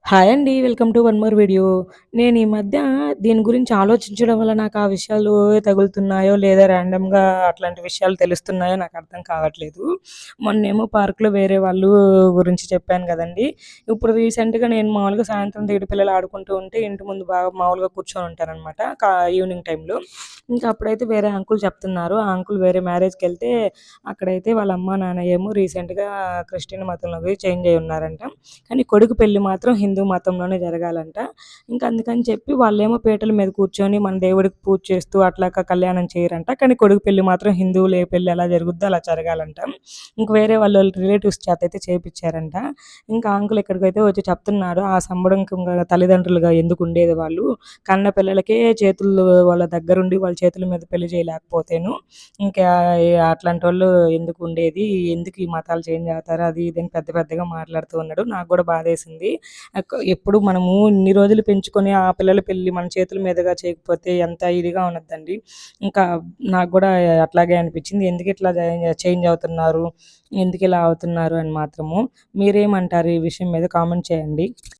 Hi అండి. Welcome to one more video. నేను ఈ మధ్య దీని గురించి ఆలోచించడం వల్ల నాకు ఆ విషయాలు తగులుతున్నాయో, లేదా ర్యాండమ్‌గా అట్లాంటి విషయాలు తెలుస్తున్నాయో నాకు అర్థం కావట్లేదు. మొన్నేమో పార్క్‌లో వేరే వాళ్ళు గురించి చెప్పాను గదండీ! ఇప్పుడు రీసెంట్‌గా నేను మామూలుగా సాయంత్రం తీడి పిల్లలు ఆడుకుంటూ ఉంటే ఇంటి ముందు బాగా మామూలుగా కూర్చొని ఉంటారనమాట. ఈవినింగ్ టైంలో. ఇంకా అప్పుడైతే వేరే అంకుల్ చెప్తున్నారు. ఆ అంకుల్ వేరే మ్యారేజ్‌కెళ్తే అక్కడైతే వాళ్ళ అమ్మ, నాన్న ఏమో రీసెంట్‌గా క్రిస్టియన్ మతంలోకి చేంజ్ అయ్యి ఉన్నారంట. కానీ కొడుకు పెళ్లి మాత్రం హిందూ మతంలోనే జరగాలంట. ఇంకా అందుకని చెప్పి వాళ్ళేమో పీటల మీద కూర్చొని మన దేవుడికి పూజ చేస్తూ అట్లాగా కళ్యాణం చేయరంట. కానీ కొడుకు పెళ్లి మాత్రం హిందువులు ఏ పెళ్లి ఎలా జరుగుద్దో అలా జరగాలంట. ఇంక వేరే వాళ్ళోళ్ళ రిలేటివ్స్ చేతయితే చేపిచ్చారంట. ఇంకా అంకుల్ ఇక్కడికైతే వచ్చి చెప్తున్నారు. ఆ సంబడంకంగా తల్లిదండ్రులుగా ఎందుకుండేది వాళ్ళు. కన్న పిల్లలకే చేతుల్లో వాళ్ళ దగ్గరుండి వాళ్ళ చేతుల మీద పెళ్లి చేయలేకపోతేను ఇంకా అట్లాంటోళ్ళు ఎందుకుండేది? ఎందుకు ఈ మతాలు చేంజ్ అవుతారు? అది ఇది అని పెద్ద పెద్దగా మాట్లాడుతూ ఉన్నాడు. నాకు గూడా బాధేసింది. ఎప్పుడు మనము ఇన్ని రోజులు పెంచుకొని ఆ పిల్లల పెళ్లి మన చేతుల మీదుగా చేయకపోతే ఎంత ఇదిగా ఉన్నదండి. ఇంకా నాకు గూడా అట్లాగే అనిపిచ్చింది. ఎందుకిట్లా చేంజ్ అవుతున్నారు? ఎందుకిలా అవుతున్నారు అని మాత్రము. మీరేమంటారు ఈ విషయం మీద కామెంట్ చేయండి.